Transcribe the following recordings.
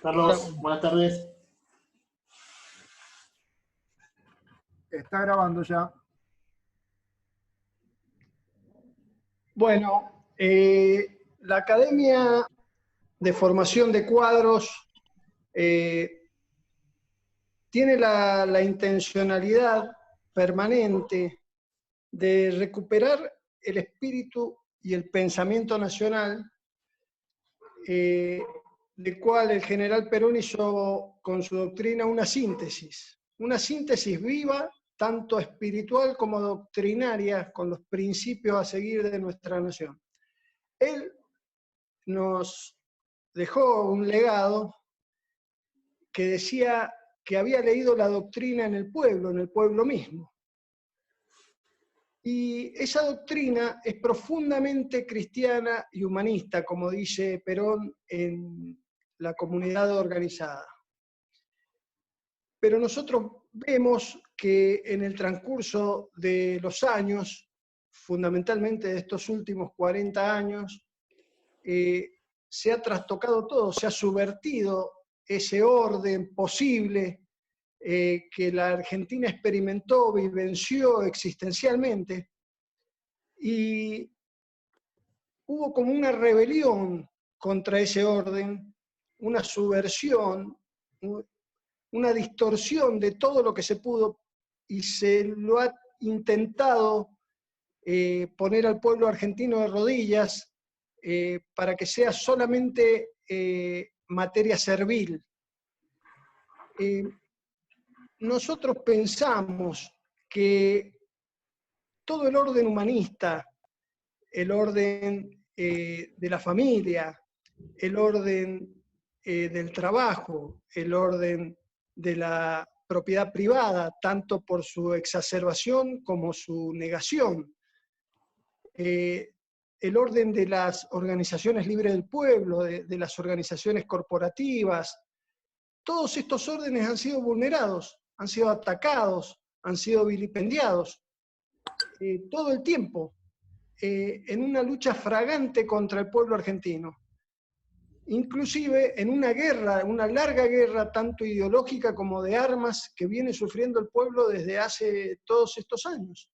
Carlos, buenas tardes. Está grabando ya. Bueno, la Academia de Formación de Cuadros tiene la intencionalidad permanente de recuperar el espíritu y el pensamiento nacional, del cual el general Perón hizo con su doctrina una síntesis viva, tanto espiritual como doctrinaria, con los principios a seguir de nuestra nación. Él nos dejó un legado que decía que había leído la doctrina en el pueblo mismo. Y esa doctrina es profundamente cristiana y humanista, como dice Perón en la comunidad organizada. Pero nosotros vemos que en el transcurso de los años, fundamentalmente de estos últimos 40 años, se ha trastocado todo, se ha subvertido ese orden posible que la Argentina experimentó, vivenció existencialmente, y hubo como una rebelión contra ese orden, una subversión, una distorsión de todo lo que se pudo, y se lo ha intentado poner al pueblo argentino de rodillas para que sea solamente materia servil. Nosotros pensamos que todo el orden humanista, el orden de la familia, el orden del trabajo, el orden de la propiedad privada, tanto por su exacerbación como su negación, el orden de las organizaciones libres del pueblo, de las organizaciones corporativas, todos estos órdenes han sido vulnerados, han sido atacados, han sido vilipendiados todo el tiempo, en una lucha fragante contra el pueblo argentino. Inclusive en una guerra, una larga guerra, tanto ideológica como de armas, que viene sufriendo el pueblo desde hace todos estos años.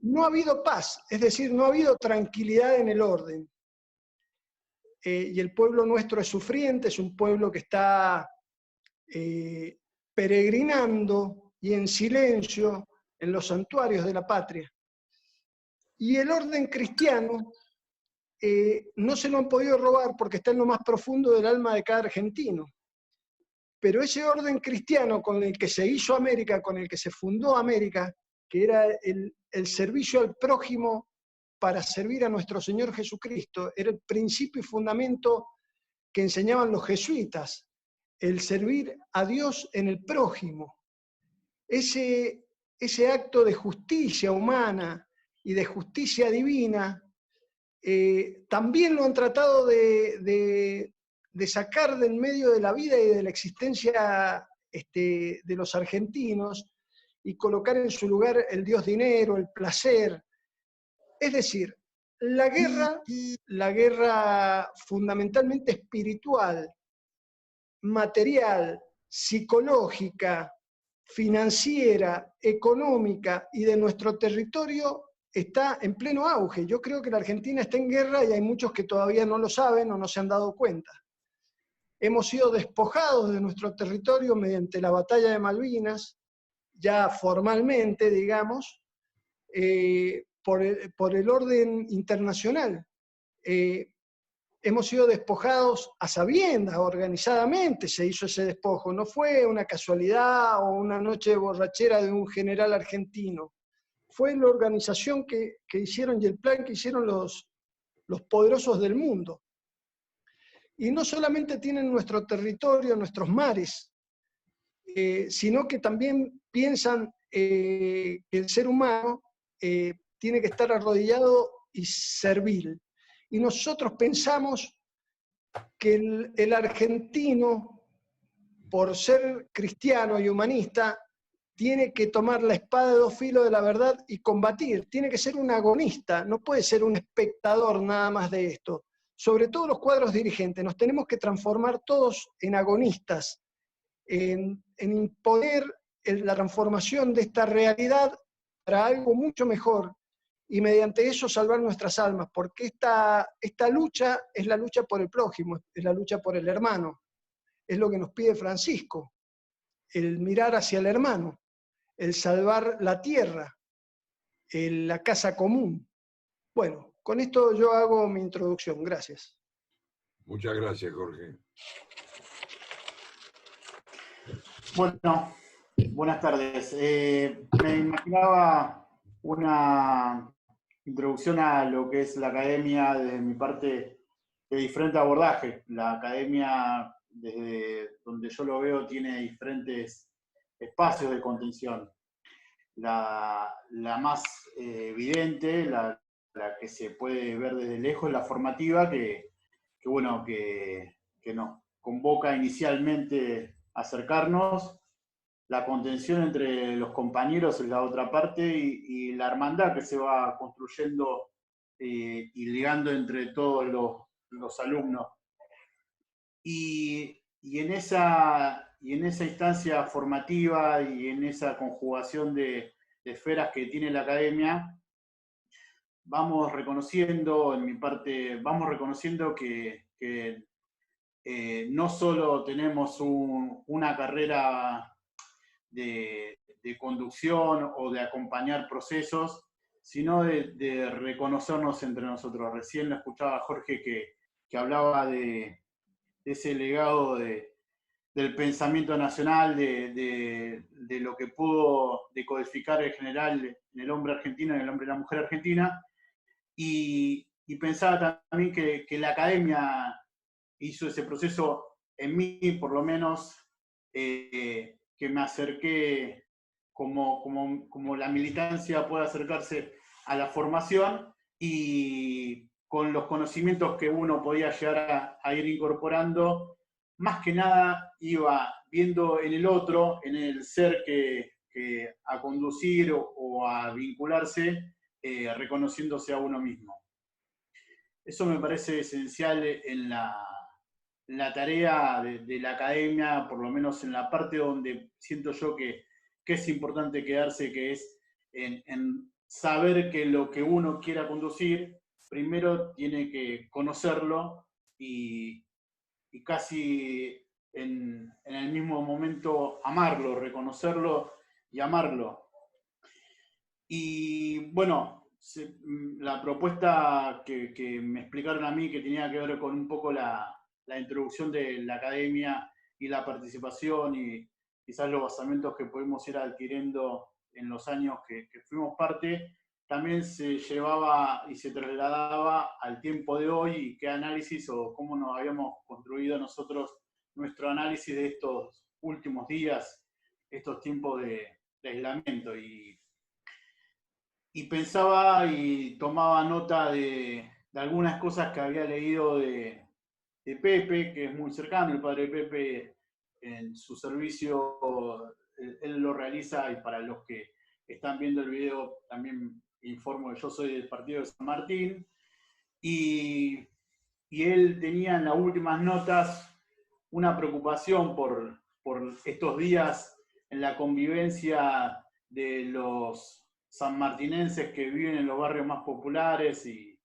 No ha habido paz, es decir, no ha habido tranquilidad en el orden. Y el pueblo nuestro es sufriente, es un pueblo que está peregrinando y en silencio en los santuarios de la patria. Y el orden cristiano no se lo han podido robar porque está en lo más profundo del alma de cada argentino. Pero ese orden cristiano con el que se hizo América, con el que se fundó América, que era el servicio al prójimo para servir a nuestro Señor Jesucristo, era el principio y fundamento que enseñaban los jesuitas, el servir a Dios en el prójimo. Ese acto de justicia humana y de justicia divina, también lo han tratado de sacar del medio de la vida y de la existencia de los argentinos y colocar en su lugar el dios dinero, el placer. Es decir, la guerra fundamentalmente espiritual, material, psicológica, financiera, económica y de nuestro territorio está en pleno auge. Yo creo que la Argentina está en guerra y hay muchos que todavía no lo saben o no se han dado cuenta. Hemos sido despojados de nuestro territorio mediante la batalla de Malvinas, ya formalmente, digamos, por el orden internacional. Hemos sido despojados a sabiendas, organizadamente se hizo ese despojo. No fue una casualidad o una noche de borrachera de un general argentino. Fue la organización que hicieron y el plan que hicieron los poderosos del mundo. Y no solamente tienen nuestro territorio, nuestros mares, sino que también piensan que el ser humano tiene que estar arrodillado y servil. Y nosotros pensamos que el argentino, por ser cristiano y humanista, tiene que tomar la espada de dos filos de la verdad y combatir. Tiene que ser un agonista, no puede ser un espectador nada más de esto, sobre todo los cuadros dirigentes, nos tenemos que transformar todos en agonistas, en imponer la transformación de esta realidad para algo mucho mejor, y mediante eso salvar nuestras almas, porque esta lucha es la lucha por el prójimo, es la lucha por el hermano, es lo que nos pide Francisco, el mirar hacia el hermano, el salvar la tierra, la casa común. Bueno, con esto yo hago mi introducción. Gracias. Muchas gracias, Jorge. Bueno, buenas tardes. Me imaginaba una introducción a lo que es la academia desde mi parte de diferente abordaje. La academia, desde donde yo lo veo, tiene diferentes espacios de contención. La más evidente, la que se puede ver desde lejos, es la formativa, que nos convoca inicialmente a acercarnos. La contención entre los compañeros es la otra parte, y la hermandad que se va construyendo y ligando entre todos los alumnos. Y en esa instancia formativa y en esa conjugación de esferas que tiene la academia, vamos reconociendo, en mi parte, que no solo tenemos una carrera de conducción o de acompañar procesos, sino de reconocernos entre nosotros. Recién lo escuchaba a Jorge que hablaba de ese legado del pensamiento nacional, de lo que pudo decodificar en general en el hombre argentino, en el hombre y la mujer argentina, y pensaba también que la academia hizo ese proceso en mí, por lo menos, que me acerqué como la militancia puede acercarse a la formación, y con los conocimientos que uno podía llegar a ir incorporando, más que nada iba viendo en el otro, en el ser que a conducir o a vincularse, reconociéndose a uno mismo. Eso me parece esencial en la tarea de la academia, por lo menos en la parte donde siento yo que es importante quedarse, que es en saber que lo que uno quiera conducir, primero tiene que conocerlo y casi en el mismo momento amarlo, reconocerlo y amarlo. Y bueno, la propuesta que me explicaron a mí, que tenía que ver con un poco la introducción de la academia y la participación y quizás los basamentos que pudimos ir adquiriendo en los años que fuimos parte, también se llevaba y se trasladaba al tiempo de hoy, y qué análisis o cómo nos habíamos construido nosotros nuestro análisis de estos últimos días, estos tiempos de aislamiento. Y pensaba y tomaba nota de algunas cosas que había leído de Pepe, que es muy cercano. El padre Pepe, en su servicio, él lo realiza, y para los que están viendo el video también informo que yo soy del partido de San Martín, y él tenía en las últimas notas una preocupación por estos días en la convivencia de los sanmartinenses que viven en los barrios más populares y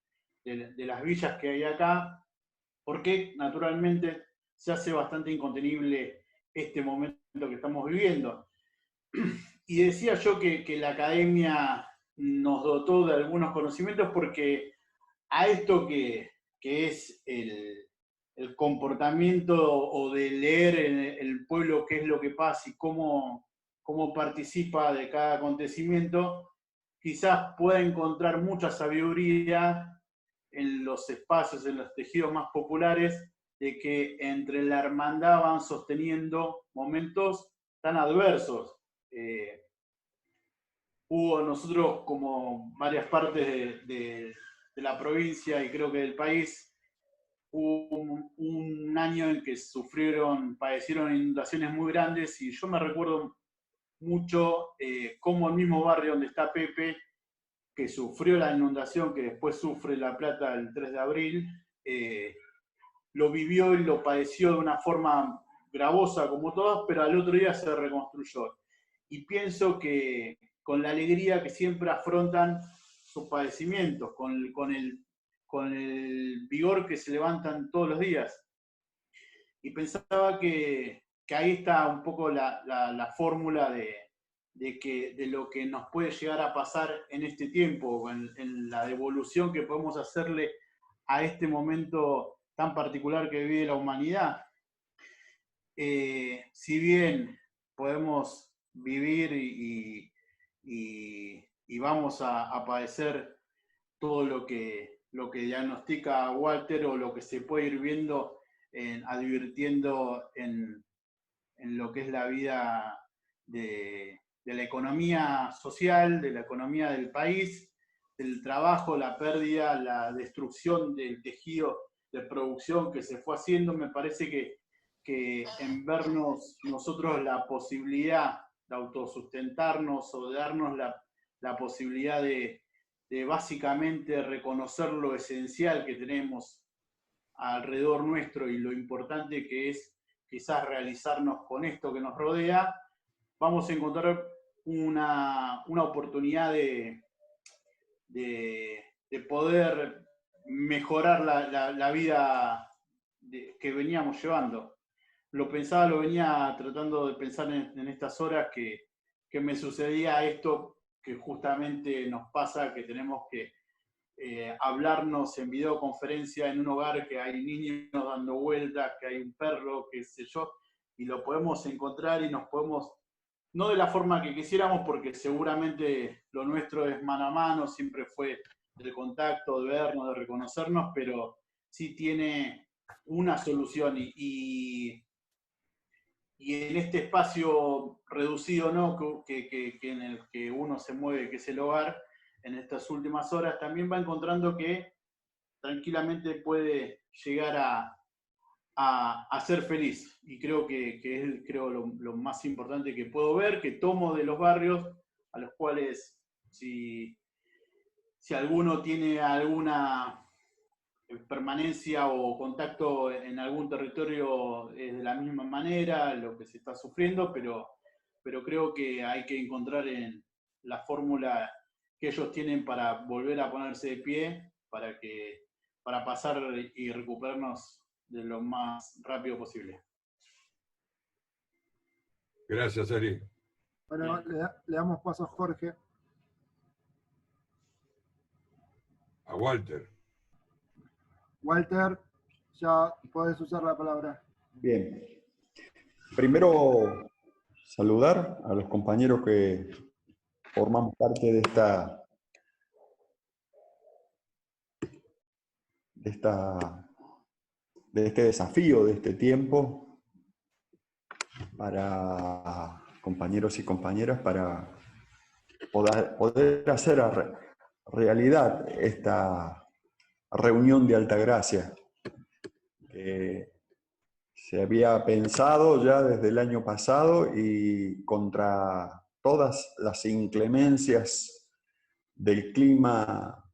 de las villas que hay acá, porque naturalmente se hace bastante incontenible este momento que estamos viviendo. Y decía yo que la academia nos dotó de algunos conocimientos, porque a esto que es el comportamiento o de leer en el pueblo qué es lo que pasa y cómo participa de cada acontecimiento, quizás pueda encontrar mucha sabiduría en los espacios, en los tejidos más populares, de que entre la hermandad van sosteniendo momentos tan adversos. Hubo nosotros, como varias partes de la provincia y creo que del país, hubo un año en que padecieron inundaciones muy grandes, y yo me recuerdo mucho cómo el mismo barrio donde está Pepe, que sufrió la inundación que después sufre La Plata el 3 de abril, lo vivió y lo padeció de una forma gravosa como todos, pero al otro día se reconstruyó. Y pienso que con la alegría que siempre afrontan sus padecimientos, con el vigor que se levantan todos los días. Y pensaba que ahí está un poco la fórmula de lo que nos puede llegar a pasar en este tiempo, en la devolución que podemos hacerle a este momento tan particular que vive la humanidad. Si bien podemos vivir y vamos a padecer todo lo que diagnostica Walter o lo que se puede ir viendo, advirtiendo en lo que es la vida de la economía social, de la economía del país, del trabajo, la pérdida, la destrucción del tejido de producción que se fue haciendo. Me parece que en vernos nosotros la posibilidad de autosustentarnos o de darnos la posibilidad de básicamente reconocer lo esencial que tenemos alrededor nuestro y lo importante que es quizás realizarnos con esto que nos rodea, vamos a encontrar una oportunidad de poder mejorar la vida que veníamos llevando. Lo venía tratando de pensar en estas horas que me sucedía esto que justamente nos pasa, que tenemos que hablarnos en videoconferencia en un hogar, que hay niños dando vueltas, que hay un perro, qué sé yo, y lo podemos encontrar y nos podemos, no de la forma que quisiéramos, porque seguramente lo nuestro es mano a mano, siempre fue del contacto, de vernos, de reconocernos, pero sí tiene una solución y en este espacio reducido, ¿no? que en el que uno se mueve, que es el hogar, en estas últimas horas, también va encontrando que tranquilamente puede llegar a ser feliz. Y creo que es lo más importante que puedo ver, que tomo de los barrios, a los cuales si alguno tiene alguna permanencia o contacto en algún territorio es de la misma manera, lo que se está sufriendo, pero creo que hay que encontrar en la fórmula que ellos tienen para volver a ponerse de pie, para pasar y recuperarnos de lo más rápido posible. Gracias, Ari. Bueno, le damos paso a Jorge. A Walter. Walter, ya puedes usar la palabra. Bien. Primero, saludar a los compañeros que formamos parte de este desafío, de este tiempo, para compañeros y compañeras, para poder hacer realidad esta reunión de Altagracia, que se había pensado ya desde el año pasado y contra todas las inclemencias del clima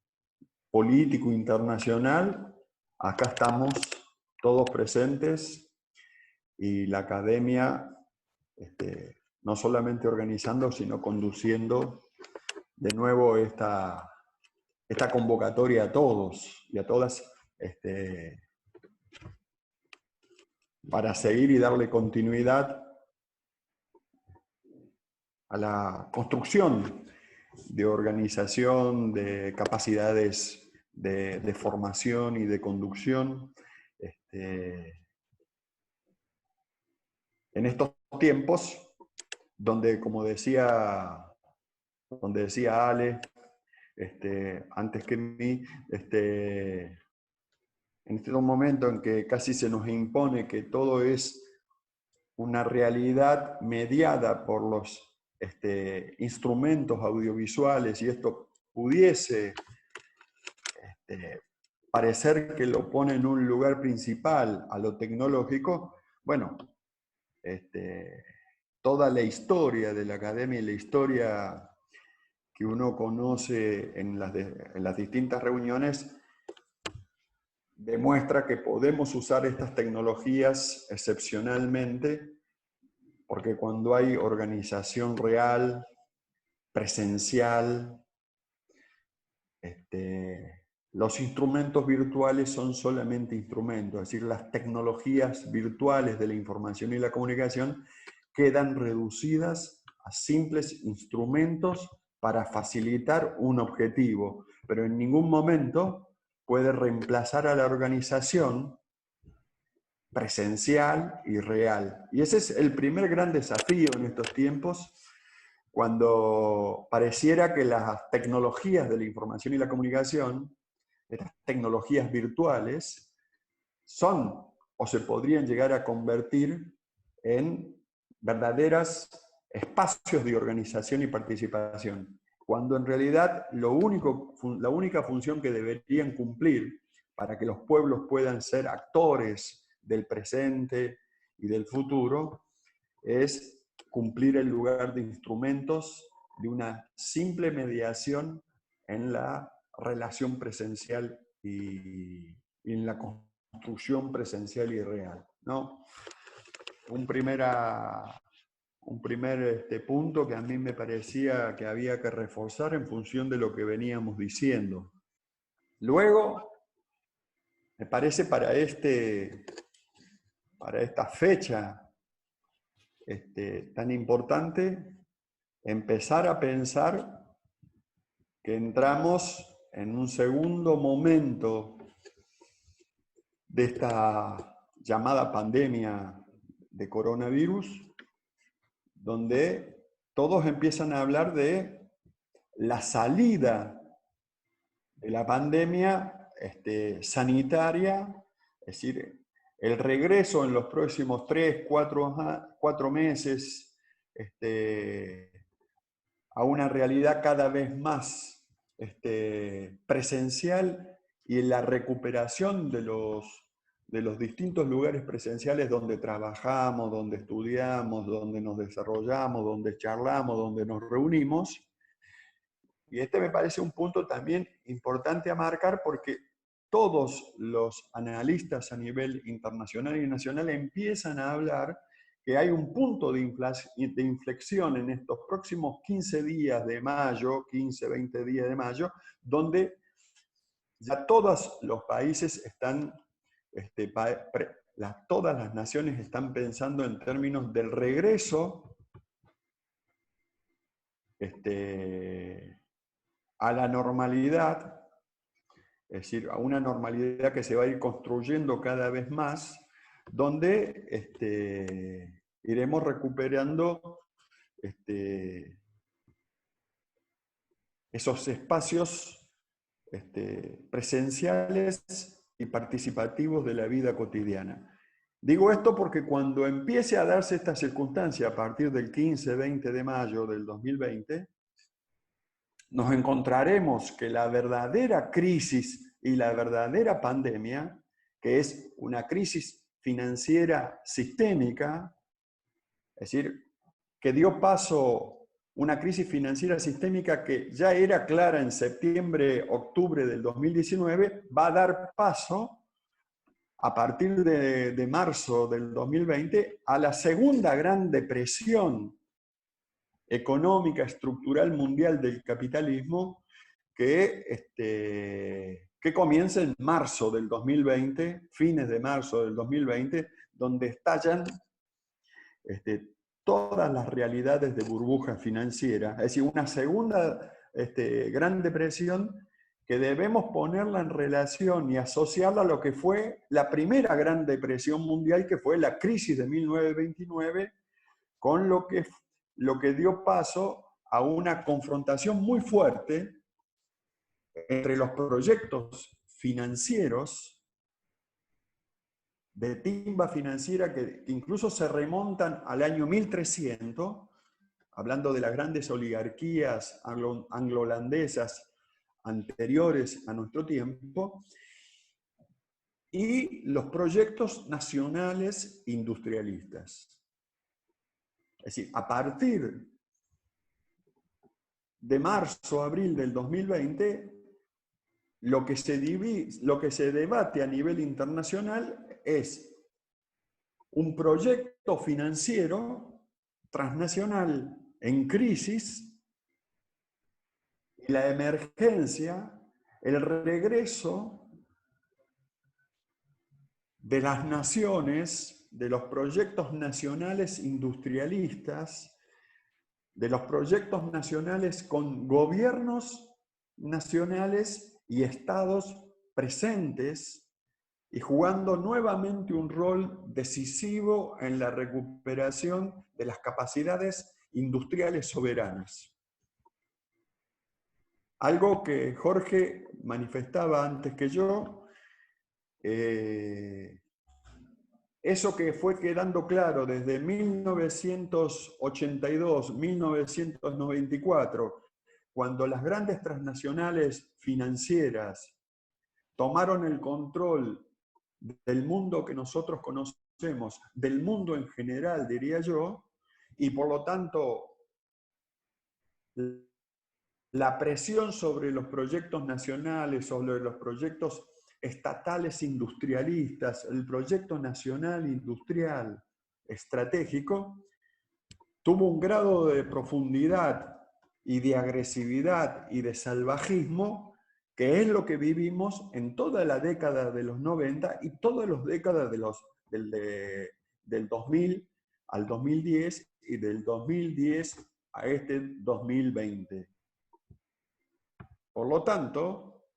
político internacional, acá estamos todos presentes y la academia no solamente organizando, sino conduciendo de nuevo esta convocatoria a todos y a todas para seguir y darle continuidad a la construcción de organización, de capacidades de formación y de conducción. En estos tiempos, donde, como decía Ale, antes que mí, en este momento en que casi se nos impone que todo es una realidad mediada por los instrumentos audiovisuales, y esto pudiese parecer que lo pone en un lugar principal a lo tecnológico, bueno, toda la historia de la academia y la historia que uno conoce en las distintas reuniones demuestra que podemos usar estas tecnologías excepcionalmente, porque cuando hay organización real, presencial, los instrumentos virtuales son solamente instrumentos, es decir, las tecnologías virtuales de la información y la comunicación quedan reducidas a simples instrumentos para facilitar un objetivo, pero en ningún momento puede reemplazar a la organización presencial y real. Y ese es el primer gran desafío en estos tiempos, cuando pareciera que las tecnologías de la información y la comunicación, estas tecnologías virtuales, son o se podrían llegar a convertir en verdaderos espacios de organización y participación, cuando en realidad la única función que deberían cumplir para que los pueblos puedan ser actores del presente y del futuro es cumplir el lugar de instrumentos de una simple mediación en la relación presencial y en la construcción presencial y real, ¿no? Un primer punto que a mí me parecía que había que reforzar en función de lo que veníamos diciendo. Luego, me parece para esta fecha tan importante, empezar a pensar que entramos en un segundo momento de esta llamada pandemia de coronavirus, donde todos empiezan a hablar de la salida de la pandemia sanitaria, es decir, el regreso en los próximos 3, 4 meses a una realidad cada vez más presencial, y en la recuperación de los distintos lugares presenciales donde trabajamos, donde estudiamos, donde nos desarrollamos, donde charlamos, donde nos reunimos. Y me parece un punto también importante a marcar, porque todos los analistas a nivel internacional y nacional empiezan a hablar que hay un punto de inflexión en estos próximos 15 días de mayo, 15, 20 días de mayo, donde ya todos los países están, todas las naciones están pensando en términos del regreso a la normalidad, es decir, a una normalidad que se va a ir construyendo cada vez más, donde iremos recuperando esos espacios presenciales y participativos de la vida cotidiana. Digo esto porque cuando empiece a darse esta circunstancia a partir del 15-20 de mayo del 2020, nos encontraremos que la verdadera crisis y la verdadera pandemia, que es una crisis financiera sistémica, es decir, que dio paso una crisis financiera sistémica que ya era clara en septiembre, octubre del 2019, va a dar paso a partir de marzo del 2020 a la segunda gran depresión económica estructural mundial del capitalismo que comienza en marzo del 2020, fines de marzo del 2020, donde estallan todas las realidades de burbuja financiera, es decir, una segunda gran depresión que debemos ponerla en relación y asociarla a lo que fue la primera gran depresión mundial, que fue la crisis de 1929, con lo que dio paso a una confrontación muy fuerte entre los proyectos financieros de timba financiera que incluso se remontan al año 1300, hablando de las grandes oligarquías anglo-holandesas anteriores a nuestro tiempo, y los proyectos nacionales industrialistas. Es decir, a partir de marzo, abril del 2020, lo que se debate a nivel internacional es un proyecto financiero transnacional en crisis y la emergencia, el regreso de las naciones, de los proyectos nacionales industrialistas, de los proyectos nacionales con gobiernos nacionales y estados presentes y jugando nuevamente un rol decisivo en la recuperación de las capacidades industriales soberanas. Algo que Jorge manifestaba antes que yo, eso que fue quedando claro desde 1982, 1994, cuando las grandes transnacionales financieras tomaron el control del mundo que nosotros conocemos, del mundo en general, diría yo, y por lo tanto la presión sobre los proyectos nacionales, sobre los proyectos estatales industrialistas, el proyecto nacional industrial estratégico, tuvo un grado de profundidad y de agresividad y de salvajismo que es lo que vivimos en toda la década de los 90 y todas las décadas del 2000 al 2010 y del 2010 a este 2020. Por lo tanto,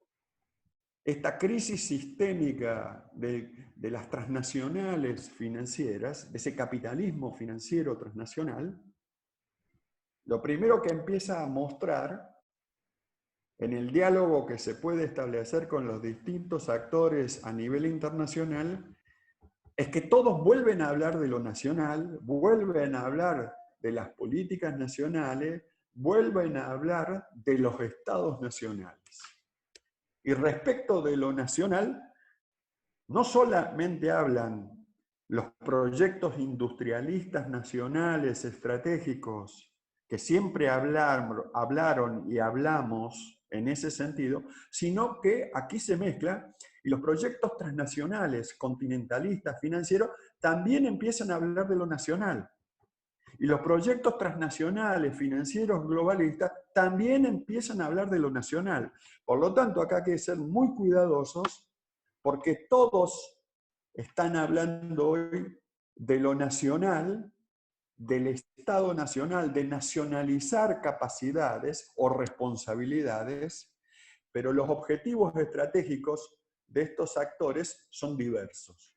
esta crisis sistémica de las transnacionales financieras, de ese capitalismo financiero transnacional, lo primero que empieza a mostrar en el diálogo que se puede establecer con los distintos actores a nivel internacional, es que todos vuelven a hablar de lo nacional, vuelven a hablar de las políticas nacionales, vuelven a hablar de los estados nacionales. Y respecto de lo nacional, no solamente hablan los proyectos industrialistas nacionales estratégicos, que siempre hablaron y hablamos en ese sentido, sino que aquí se mezcla y los proyectos transnacionales, continentalistas, financieros, también empiezan a hablar de lo nacional. Y los proyectos transnacionales, financieros, globalistas, también empiezan a hablar de lo nacional. Por lo tanto, acá hay que ser muy cuidadosos porque todos están hablando hoy de lo nacional, del Estado nacional, de nacionalizar capacidades o responsabilidades, pero los objetivos estratégicos de estos actores son diversos.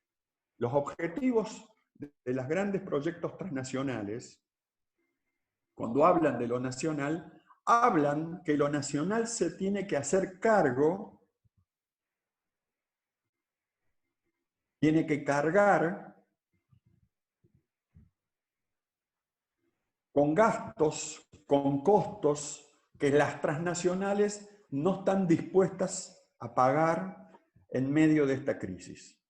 Los objetivos de los grandes proyectos transnacionales, cuando hablan de lo nacional, hablan que lo nacional se tiene que hacer cargo, tiene que cargar con gastos, con costos que las transnacionales no están dispuestas a pagar en medio de esta crisis.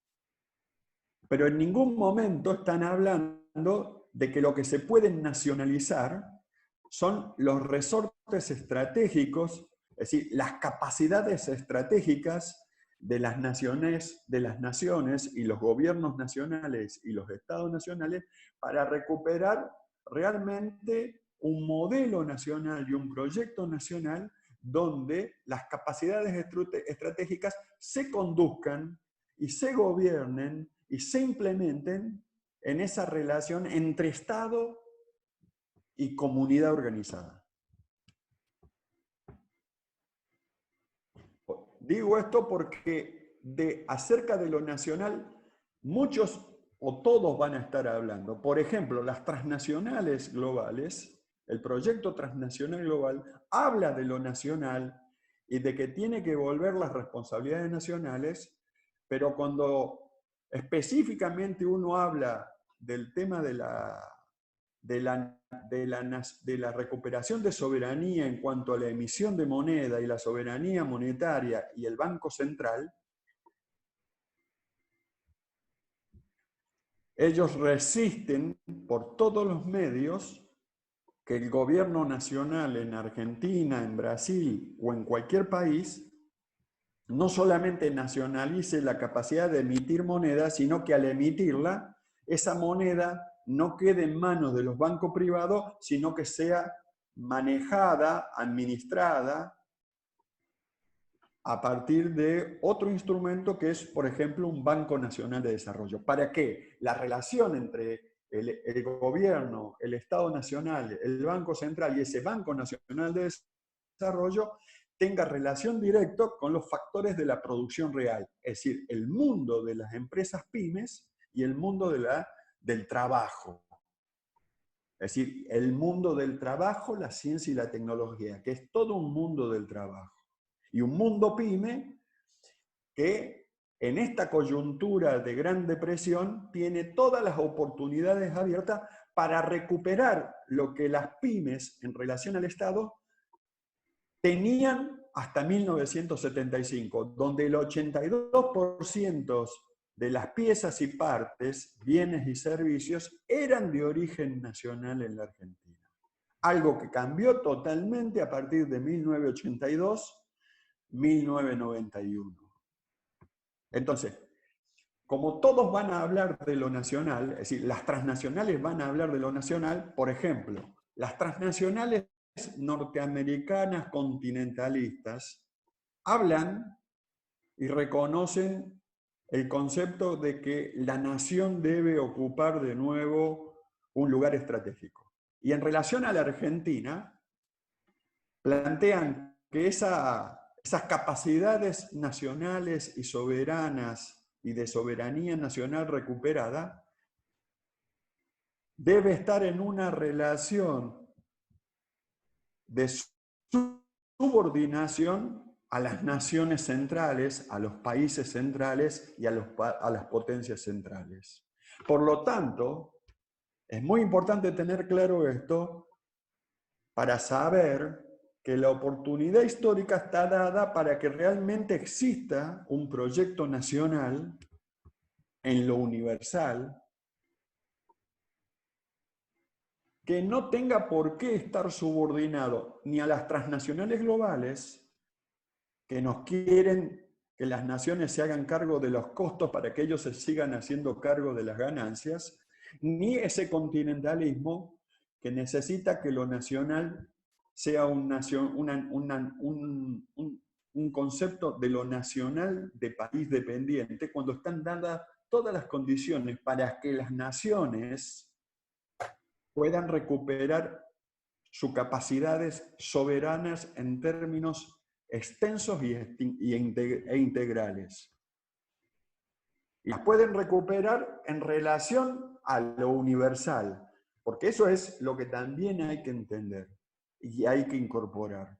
Pero en ningún momento están hablando de que lo que se puede nacionalizar son los resortes estratégicos, es decir, las capacidades estratégicas de las naciones y los gobiernos nacionales y los estados nacionales para recuperar realmente un modelo nacional y un proyecto nacional donde las capacidades estratégicas se conduzcan y se gobiernen y se implementen en esa relación entre Estado y comunidad organizada. Digo esto porque acerca de lo nacional, muchos o todos van a estar hablando. Por ejemplo, las transnacionales globales, el proyecto transnacional global, habla de lo nacional y de que tiene que volver las responsabilidades nacionales, pero cuando específicamente uno habla del tema de la recuperación de soberanía en cuanto a la emisión de moneda y la soberanía monetaria y el Banco Central, ellos resisten por todos los medios que el gobierno nacional en Argentina, en Brasil o en cualquier país no solamente nacionalice la capacidad de emitir moneda, sino que al emitirla, esa moneda no quede en manos de los bancos privados, sino que sea manejada, administrada, a partir de otro instrumento que es, por ejemplo, un Banco Nacional de Desarrollo. ¿Para qué? La relación entre el gobierno, el Estado Nacional, el Banco Central y ese Banco Nacional de Desarrollo tenga relación directa con los factores de la producción real, es decir, el mundo de las empresas pymes y el mundo del trabajo. Es decir, el mundo del trabajo, la ciencia y la tecnología, que es todo un mundo del trabajo. Y un mundo pyme que en esta coyuntura de gran depresión tiene todas las oportunidades abiertas para recuperar lo que las pymes en relación al Estado tenían hasta 1975, donde el 82% de las piezas y partes, bienes y servicios eran de origen nacional en la Argentina. Algo que cambió totalmente a partir de 1992-1991. Entonces, como todos van a hablar de lo nacional, es decir, las transnacionales van a hablar de lo nacional, por ejemplo, las transnacionales norteamericanas continentalistas hablan y reconocen el concepto de que la nación debe ocupar de nuevo un lugar estratégico. Y en relación a la Argentina, plantean que esas capacidades nacionales y soberanas y de soberanía nacional recuperada debe estar en una relación de subordinación a las naciones centrales, a los países centrales y a las potencias centrales. Por lo tanto, es muy importante tener claro esto para saber que la oportunidad histórica está dada para que realmente exista un proyecto nacional en lo universal que no tenga por qué estar subordinado ni a las transnacionales globales, que nos quieren que las naciones se hagan cargo de los costos para que ellos se sigan haciendo cargo de las ganancias, ni ese continentalismo que necesita que lo nacional sea un concepto de lo nacional de país dependiente, cuando están dadas todas las condiciones para que las naciones puedan recuperar sus capacidades soberanas en términos extensos e integrales. Y las pueden recuperar en relación a lo universal, porque eso es lo que también hay que entender y hay que incorporar.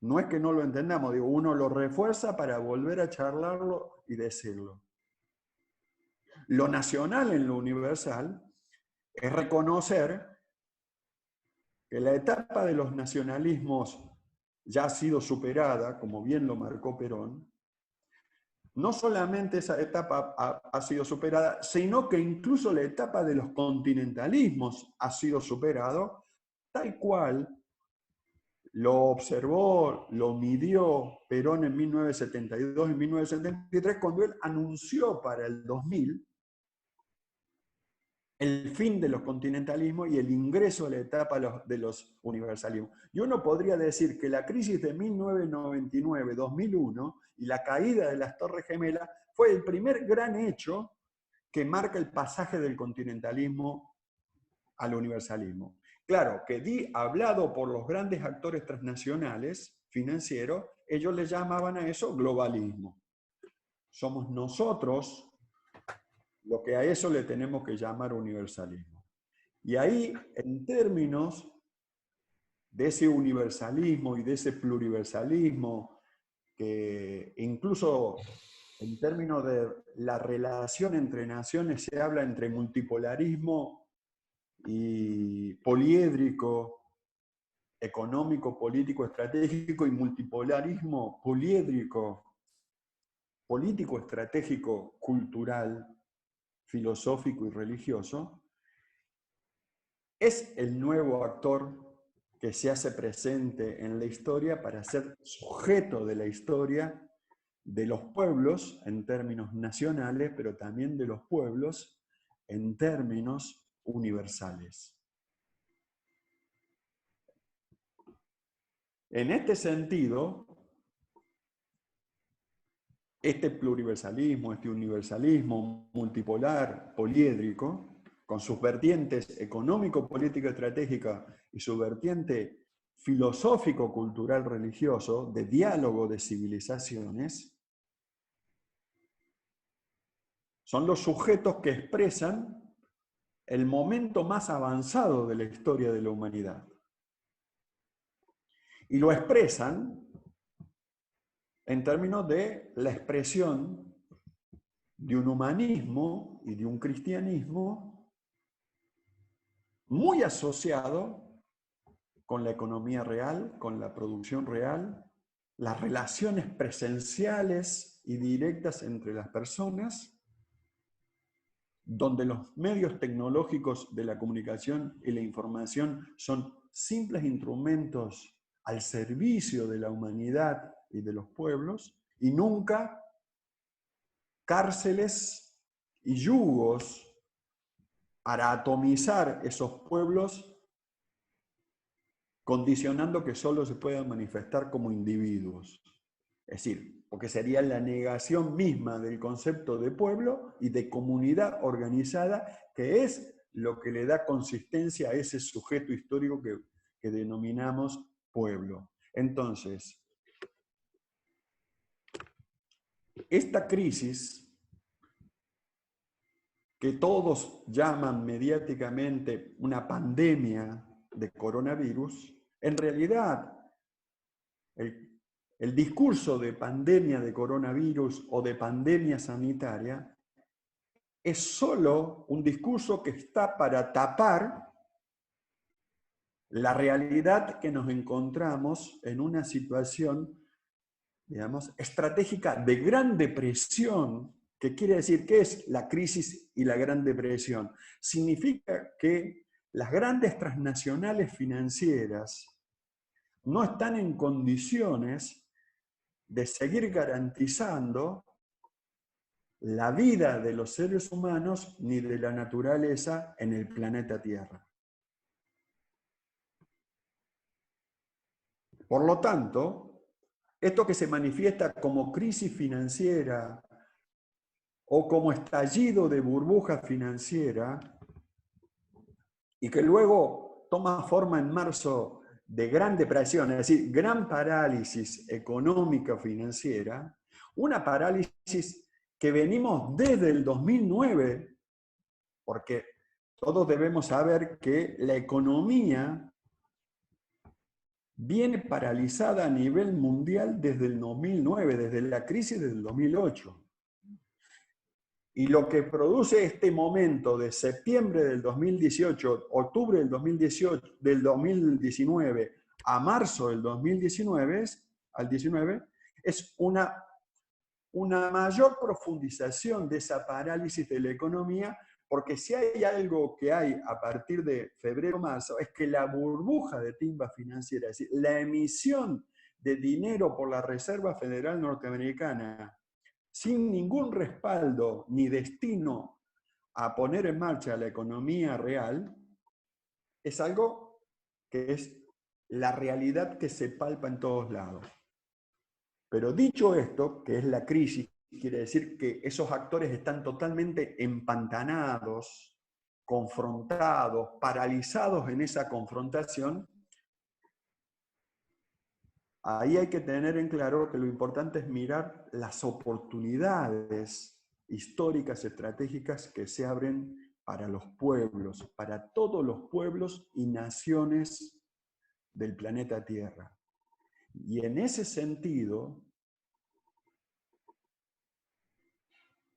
No es que no lo entendamos, digo, uno lo refuerza para volver a charlarlo y decirlo. Lo nacional en lo universal es reconocer que la etapa de los nacionalismos ya ha sido superada, como bien lo marcó Perón. No solamente esa etapa ha sido superada, sino que incluso la etapa de los continentalismos ha sido superado, tal cual lo observó, lo midió Perón en 1972 y 1973, cuando él anunció para el 2000 el fin de los continentalismos y el ingreso a la etapa de los universalismos. Y uno podría decir que la crisis de 1999-2001 y la caída de las Torres Gemelas fue el primer gran hecho que marca el pasaje del continentalismo al universalismo. Claro, que hablado por los grandes actores transnacionales financieros, ellos le llamaban a eso globalismo. Somos nosotros lo que a eso le tenemos que llamar universalismo. Y ahí, en términos de ese universalismo y de ese pluriversalismo, que incluso en términos de la relación entre naciones se habla entre multipolarismo y poliédrico, económico, político, estratégico, y multipolarismo poliédrico, político, estratégico, cultural, filosófico y religioso, es el nuevo actor que se hace presente en la historia para ser sujeto de la historia de los pueblos en términos nacionales, pero también de los pueblos en términos universales. En este sentido, este pluriversalismo, este universalismo multipolar, poliédrico, con sus vertientes económico, política, estratégica y su vertiente filosófico, cultural, religioso, de diálogo de civilizaciones, son los sujetos que expresan el momento más avanzado de la historia de la humanidad. Y lo expresan en términos de la expresión de un humanismo y de un cristianismo muy asociado con la economía real, con la producción real, las relaciones presenciales y directas entre las personas, donde los medios tecnológicos de la comunicación y la información son simples instrumentos al servicio de la humanidad y de los pueblos, y nunca cárceles y yugos para atomizar esos pueblos, condicionando que solo se puedan manifestar como individuos. Es decir, porque sería la negación misma del concepto de pueblo y de comunidad organizada, que es lo que le da consistencia a ese sujeto histórico que denominamos pueblo. Entonces, esta crisis, que todos llaman mediáticamente una pandemia de coronavirus, en realidad el discurso de pandemia de coronavirus o de pandemia sanitaria es solo un discurso que está para tapar la realidad que nos encontramos en una situación, digamos, estratégica de gran depresión. ¿Qué quiere decir? ¿Qué es la crisis y la Gran Depresión? Significa que las grandes transnacionales financieras no están en condiciones de seguir garantizando la vida de los seres humanos ni de la naturaleza en el planeta Tierra. Por lo tanto, esto que se manifiesta como crisis financiera o como estallido de burbuja financiera, y que luego toma forma en marzo de gran depresión, es decir, gran parálisis económica financiera, una parálisis que venimos desde el 2009, porque todos debemos saber que la economía viene paralizada a nivel mundial desde el 2009, desde la crisis del 2008. Y lo que produce este momento de septiembre del 2018, octubre del 2019 a marzo del 2019, es una mayor profundización de esa parálisis de la economía, porque si hay algo que hay a partir de febrero-marzo, es que la burbuja de timba financiera, es decir, la emisión de dinero por la Reserva Federal Norteamericana, sin ningún respaldo ni destino a poner en marcha la economía real, es algo que es la realidad que se palpa en todos lados. Pero dicho esto, que es la crisis, quiere decir que esos actores están totalmente empantanados, confrontados, paralizados en esa confrontación. Ahí hay que tener en claro que lo importante es mirar las oportunidades históricas, estratégicas que se abren para los pueblos, para todos los pueblos y naciones del planeta Tierra. Y en ese sentido,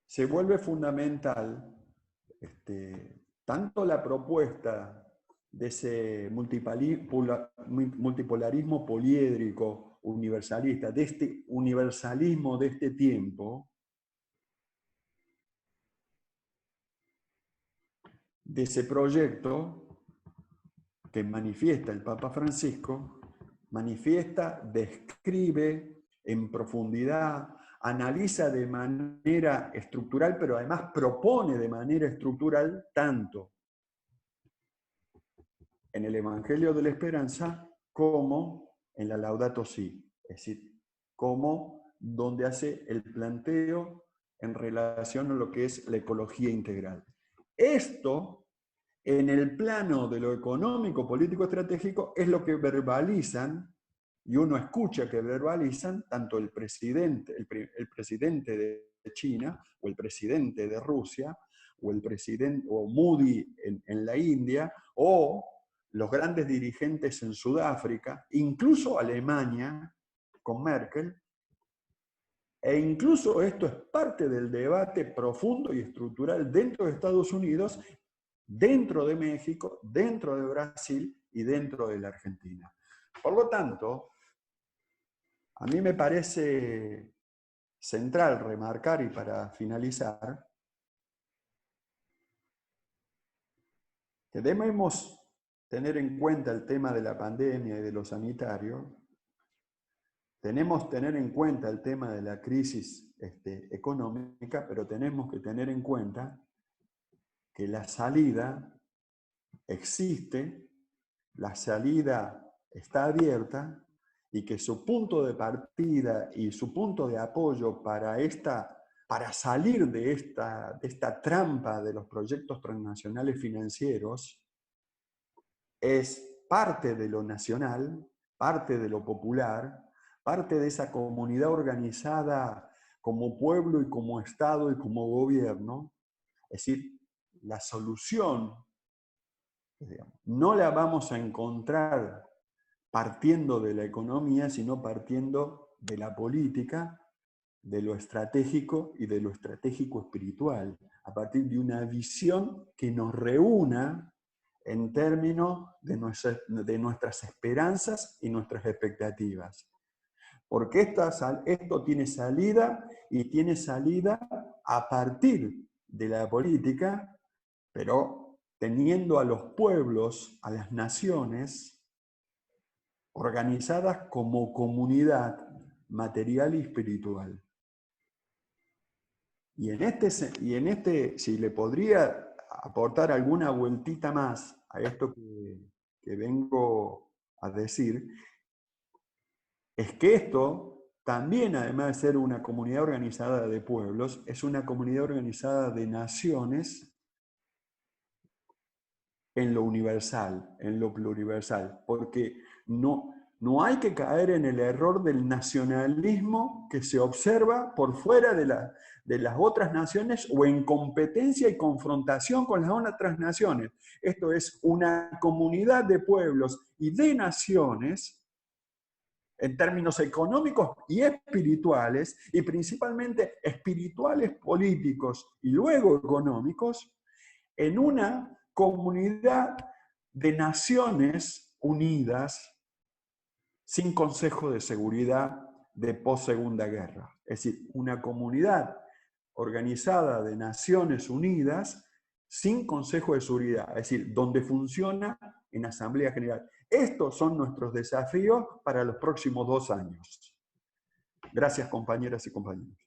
se vuelve fundamental tanto la propuesta de ese multipolarismo poliédrico universalista, de este universalismo de este tiempo, de ese proyecto que manifiesta el Papa Francisco, manifiesta, describe en profundidad, analiza de manera estructural, pero además propone de manera estructural tanto en el Evangelio de la Esperanza como en la Laudato Si, es decir, como donde hace el planteo en relación a lo que es la ecología integral. Esto, en el plano de lo económico, político, estratégico, es lo que verbalizan, y uno escucha que verbalizan tanto el presidente de China, o el presidente de Rusia, o el presidente, o Modi en la India, o los grandes dirigentes en Sudáfrica, incluso Alemania con Merkel, e incluso esto es parte del debate profundo y estructural dentro de Estados Unidos, dentro de México, dentro de Brasil y dentro de la Argentina. Por lo tanto, a mí me parece central remarcar, y para finalizar, que debemos tener en cuenta el tema de la pandemia y de lo sanitario, tenemos que tener en cuenta el tema de la crisis económica, pero tenemos que tener en cuenta que la salida existe, la salida está abierta, y que su punto de partida y su punto de apoyo para salir de esta trampa de los proyectos transnacionales financieros es parte de lo nacional, parte de lo popular, parte de esa comunidad organizada como pueblo y como Estado y como gobierno. Es decir, la solución, digamos, no la vamos a encontrar partiendo de la economía, sino partiendo de la política, de lo estratégico y de lo estratégico espiritual, a partir de una visión que nos reúna en términos de nuestras esperanzas y nuestras expectativas. Porque esto tiene salida, y tiene salida a partir de la política, pero teniendo a los pueblos, a las naciones, organizadas como comunidad material y espiritual. Y en este, si le podría aportar alguna vueltita más a esto que vengo a decir, es que esto también, además de ser una comunidad organizada de pueblos, es una comunidad organizada de naciones en lo universal, en lo pluriversal, porque no hay que caer en el error del nacionalismo que se observa por fuera de las otras naciones, o en competencia y confrontación con las otras naciones. Esto es una comunidad de pueblos y de naciones en términos económicos y espirituales, y principalmente espirituales, políticos y luego económicos, en una comunidad de naciones unidas sin Consejo de Seguridad de post-Segunda Guerra. Es decir, una comunidad organizada de Naciones Unidas sin Consejo de Seguridad, es decir, donde funciona en Asamblea General. Estos son nuestros desafíos para los próximos 2 años. Gracias, compañeras y compañeros.